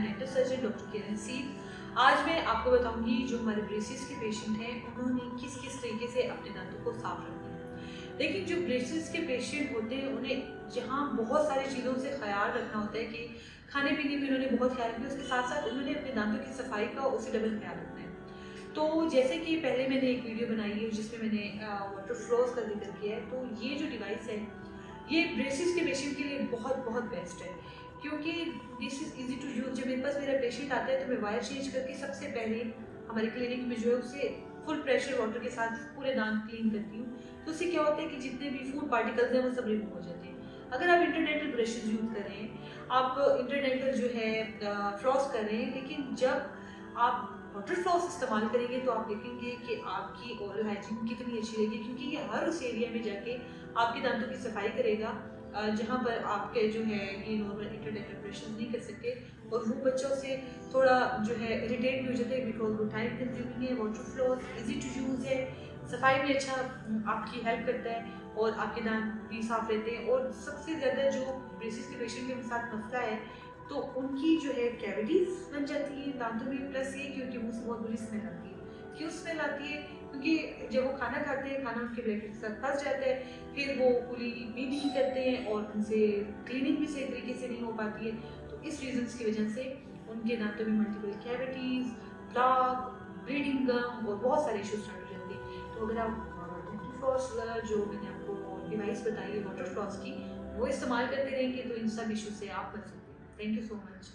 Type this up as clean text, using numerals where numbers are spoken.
M dental surgeon doctor किरण सी। आज मैं आपको बताऊंगी जो हमारे ब्रेसेस के पेशेंट हैं उन्होंने किस किस तरीके से अपने दांतों को साफ रखना है। लेकिन जो ब्रेसेस के पेशेंट होते हैं उन्हें जहाँ बहुत सारी चीज़ों से ख्याल रखना होता है कि खाने पीने में उन्होंने बहुत ख्याल रखना है, उसके साथ साथ उन्होंने अपने दांतों की सफाई का उसे डबल ख्याल रखना है। तो जैसे कि पहले मैंने एक वीडियो बनाई है जिसमें मैंने वाटर फ्लोस का जिक्र किया है, तो ये जो डिवाइस है ये ब्रेसेस के पेशेंट के लिए बहुत बहुत बेस्ट है, क्योंकि this is easy to use. जब मेरे पास मेरा पेशेंट आता है तो मैं वायर चेंज करके सबसे पहले हमारे क्लिनिक में जो है उसे फुल प्रेशर वाटर के साथ पूरे दांत क्लीन करती हूँ। तो उससे क्या होता है कि जितने भी फूड पार्टिकल्स हैं वो सब रिमूव हो जाते हैं। अगर आप इंटरडेंटल ब्रशेज यूज़ कर रहे हैं, आप इंटरडेंटल जो है फ्लॉस कर रहे हैं, लेकिन जब आप वाटर फ्लॉस इस्तेमाल करेंगे तो आप देखेंगे कि आपकी ओरल हाइजीन कितनी अच्छी रहेगी, क्योंकि ये हर उस एरिया में जाके आपके दांतों की सफाई करेगा जहाँ पर आपके जो है ये नॉर्मल इंटरडेंटल ब्रशेज नहीं कर सकते। और वो बच्चों से थोड़ा जो है इरिटेट भी हो जाते हैं बिकॉज वो टाइम कंज्यूमिंग है। Water floss easy to use है, सफाई भी अच्छा आपकी हेल्प करता है और आपके दांत भी साफ रहते हैं। और सबसे ज़्यादा जो ब्रेसेस के पेशेंट के साथ मसला है तो उनकी जो है कैविटीज़ बन जाती है दांतों में, प्लस ये कि उनके मुंह से बहुत बुरी स्मेल आती है। क्यों स्मेल आती है? क्योंकि जब वो खाना खाते हैं खाना उनके ब्लैकेट के साथ फंस जाता है, फिर वो कुली भी नहीं करते हैं और उनसे क्लीनिंग भी सही तरीके से नहीं हो पाती है। तो इस रीजंस की वजह से उनके दांतों में मल्टीपल कैविटीज़, प्लाक, ब्लीडिंग गम और बहुत सारे इशूज स्टार्ट हो जाते हैं। तो अगर आप डेंटल फ्लॉस जो मैंने आपको डिवाइस बताई है वाटर फ्लॉस की, वो इस्तेमाल करते रहेंगे तो इन सब इशू से आप बच सकते हैं। Thank you so much.